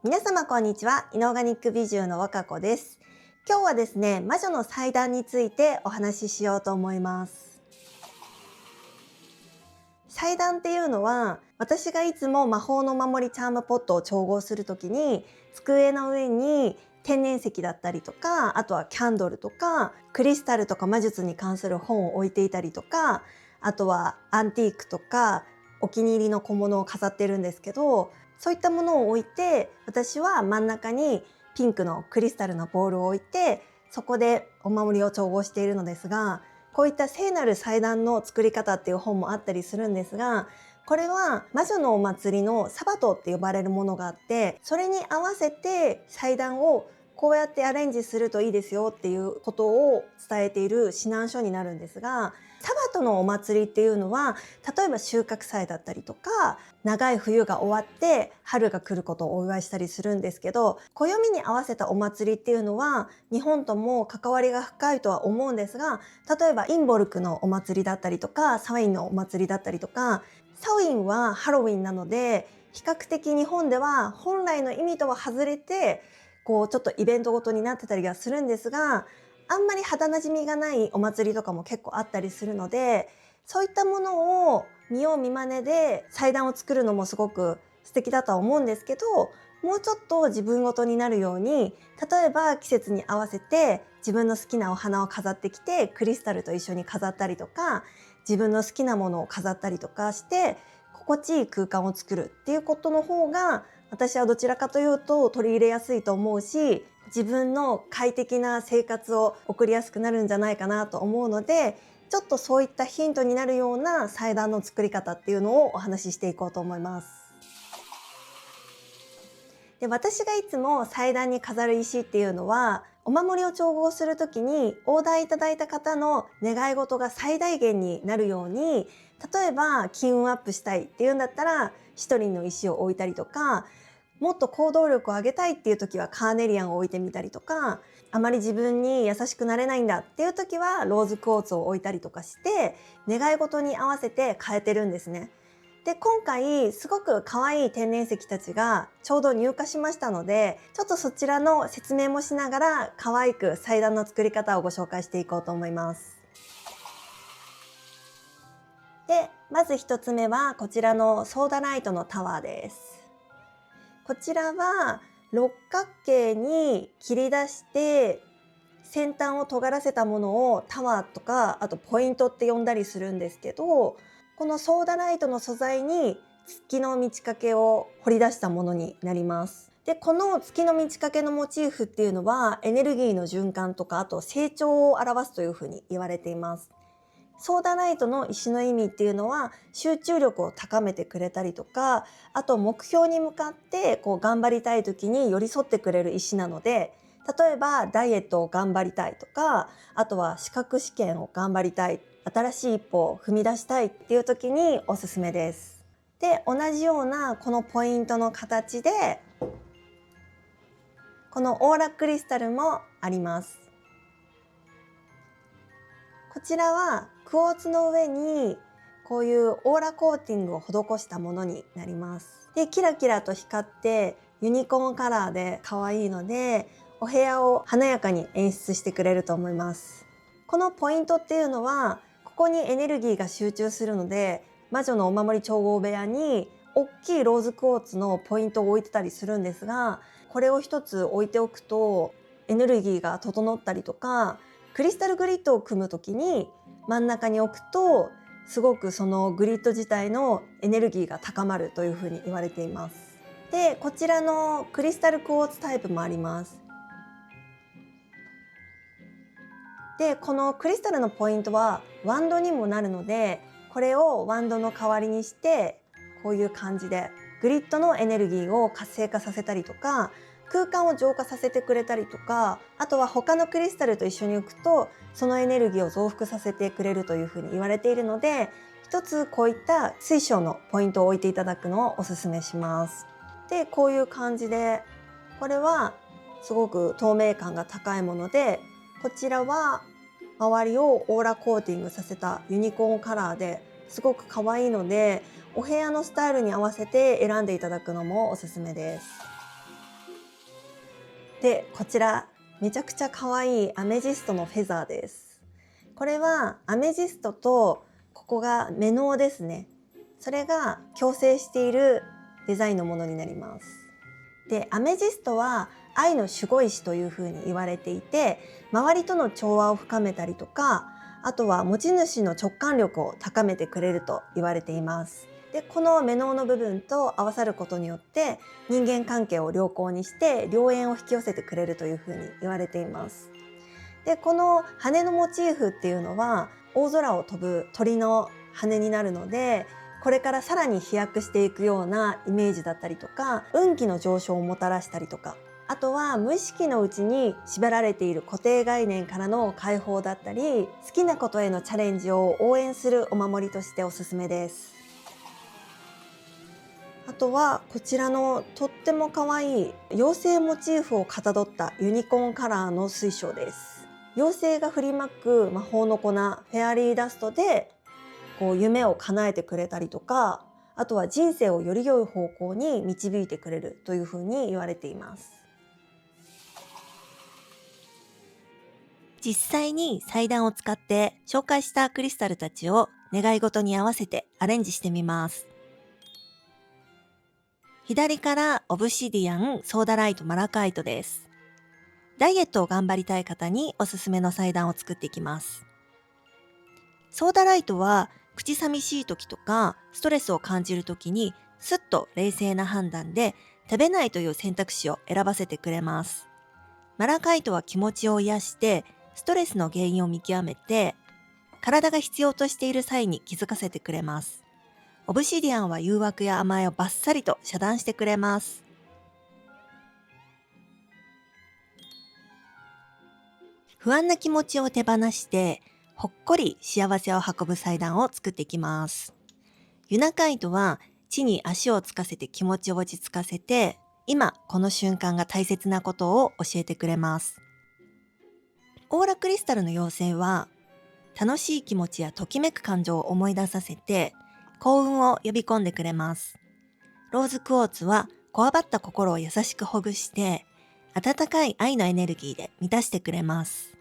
皆様こんにちは。イノーガニック美獣の若子です。今日はですね、魔女の祭壇についてお話ししようと思います。祭壇っていうのは、私がいつも魔法のお守りチャームポットを調合するときに、机の上に天然石だったりとか、あとはキャンドルとか、クリスタルとか魔術に関する本を置いていたりとか、あとはアンティークとか、お気に入りの小物を飾ってるんですけど、そういったものを置いて、私は真ん中にピンクのクリスタルのボールを置いて、そこでお守りを調合しているのですが、こういった聖なる祭壇の作り方っていう本もあったりするんですが、これは魔女のお祭りのサバトって呼ばれるものがあって、それに合わせて祭壇をこうやってアレンジするといいですよっていうことを伝えている指南書になるんですが、サバトのお祭りっていうのは、例えば収穫祭だったりとか、長い冬が終わって春が来ることをお祝いしたりするんですけど、暦に合わせたお祭りっていうのは日本とも関わりが深いとは思うんですが、例えばインボルクのお祭りだったりとか、サウィンのお祭りだったりとか、サウィンはハロウィンなので、比較的日本では本来の意味とは外れて、こうちょっとイベントごとになってたりはするんですが、あんまり肌なじみがないお祭りとかも結構あったりするので、そういったものを見よう見まねで祭壇を作るのもすごく素敵だとは思うんですけど、もうちょっと自分ごとになるように、例えば季節に合わせて自分の好きなお花を飾ってきて、クリスタルと一緒に飾ったりとか、自分の好きなものを飾ったりとかして、心地いい空間を作るっていうことの方が、私はどちらかというと取り入れやすいと思うし、自分の快適な生活を送りやすくなるんじゃないかなと思うので、ちょっとそういったヒントになるような祭壇の作り方っていうのをお話ししていこうと思います。で、私がいつも祭壇に飾る石っていうのは、お守りを調合するときにオーダーいただいた方の願い事が最大限になるように、例えば金運アップしたいっていうんだったら一人の石を置いたりとか、もっと行動力を上げたいっていう時はカーネリアンを置いてみたりとか、あまり自分に優しくなれないんだっていう時はローズクォーツを置いたりとかして、願い事に合わせて変えてるんですね。で、今回すごく可愛い天然石たちがちょうど入荷しましたので、ちょっとそちらの説明もしながら可愛く祭壇の作り方をご紹介していこうと思います。で、まず一つ目はこちらのソーダライトのタワーです。こちらは六角形に切り出して先端を尖らせたものをタワーとか、あとポイントって呼んだりするんですけど、このソーダライトの素材に月の満ち欠けを彫り出したものになります。で、この月の満ち欠けのモチーフっていうのはエネルギーの循環とか、あと成長を表すというふうに言われています。ソーダライトの石の意味っていうのは集中力を高めてくれたりとか、あと目標に向かってこう頑張りたい時に寄り添ってくれる石なので、例えばダイエットを頑張りたいとか、あとは資格試験を頑張りたい、新しい一歩を踏み出したいっていう時におすすめです。で、同じようなこのポイントの形で、このオーラクリスタルもあります。こちらはクォーツの上にこういうオーラコーティングを施したものになります。で、キラキラと光ってユニコーンカラーで可愛いので、お部屋を華やかに演出してくれると思います。このポイントっていうのは、ここにエネルギーが集中するので、魔女のお守り調合部屋に大きいローズクォーツのポイントを置いてたりするんですが、これを一つ置いておくとエネルギーが整ったりとか、クリスタルグリッドを組むときに真ん中に置くと、すごくそのグリッド自体のエネルギーが高まるというふうに言われています。で、こちらのクリスタルクォーツタイプもあります。で、このクリスタルのポイントはワンドにもなるので、これをワンドの代わりにして、こういう感じでグリッドのエネルギーを活性化させたりとか、空間を浄化させてくれたりとか、あとは他のクリスタルと一緒に置くとそのエネルギーを増幅させてくれるというふうに言われているので、一つこういった水晶のポイントを置いていただくのをおすすめします。で、こういう感じで、これはすごく透明感が高いもので、こちらは周りをオーラコーティングさせたユニコーンカラーですごく可愛いので、お部屋のスタイルに合わせて選んでいただくのもおすすめです。で、こちらめちゃくちゃ可愛いアメジストのフェザーです。これはアメジストとここがメノウですね。それが共生しているデザインのものになります。で、アメジストは愛の守護石というふうに言われていて、周りとの調和を深めたりとか、あとは持ち主の直感力を高めてくれると言われています。で、このメノウの部分と合わさることによって人間関係を良好にして良縁を引き寄せてくれるというふうに言われています。で、この羽のモチーフっていうのは大空を飛ぶ鳥の羽になるので、これからさらに飛躍していくようなイメージだったりとか、運気の上昇をもたらしたりとか、あとは無意識のうちに縛られている固定概念からの解放だったり、好きなことへのチャレンジを応援するお守りとしておすすめです。あとはこちらのとっても可愛い妖精モチーフをかたどったユニコーンカラーの水晶です。妖精が振りまく魔法の粉、フェアリーダストでこう夢を叶えてくれたりとか、あとは人生をより良い方向に導いてくれるというふうに言われています。実際に祭壇を使って紹介したクリスタルたちを願い事に合わせてアレンジしてみます。左からオブシディアン、ソーダライト、マラカイトです。ダイエットを頑張りたい方におすすめの祭壇を作っていきます。ソーダライトは口寂しい時とかストレスを感じる時にすっと冷静な判断で食べないという選択肢を選ばせてくれます。マラカイトは気持ちを癒してストレスの原因を見極めて体が必要としている際に気づかせてくれます。オブシディアンは誘惑や甘えをバッサリと遮断してくれます。不安な気持ちを手放してほっこり幸せを運ぶ祭壇を作っていきます。ユナカイトは地に足をつかせて気持ちを落ち着かせて、今この瞬間が大切なことを教えてくれます。オーラクリスタルの妖精は楽しい気持ちやときめく感情を思い出させて幸運を呼び込んでくれます。ローズクォーツはこわばった心を優しくほぐして温かい愛のエネルギーで満たしてくれます。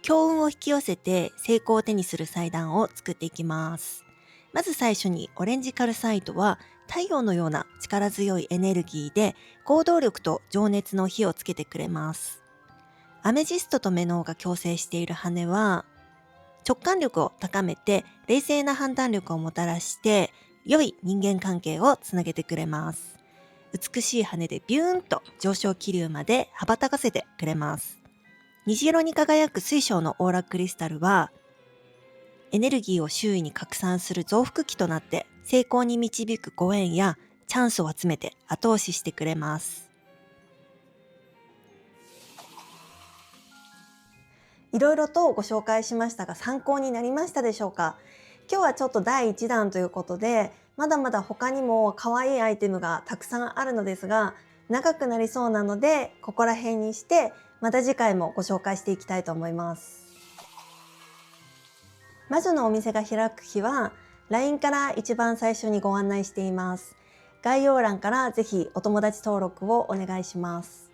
強運を引き寄せて成功を手にする祭壇を作っていきます。まず最初にオレンジカルサイトは太陽のような力強いエネルギーで行動力と情熱の火をつけてくれます。アメジストとメノウが共生している羽は直感力を高めて冷静な判断力をもたらして良い人間関係をつなげてくれます。美しい羽でビューンと上昇気流まで羽ばたかせてくれます。虹色に輝く水晶のオーラクリスタルはエネルギーを周囲に拡散する増幅器となって成功に導くご縁やチャンスを集めて後押ししてくれます。いろいろとご紹介しましたが参考になりましたでしょうか？今日はちょっと第1弾ということでまだまだ他にも可愛いアイテムがたくさんあるのですが長くなりそうなのでここら辺にしてまた次回もご紹介していきたいと思います。魔女のお店が開く日は LINE から一番最初にご案内しています。概要欄からぜひお友達登録をお願いします。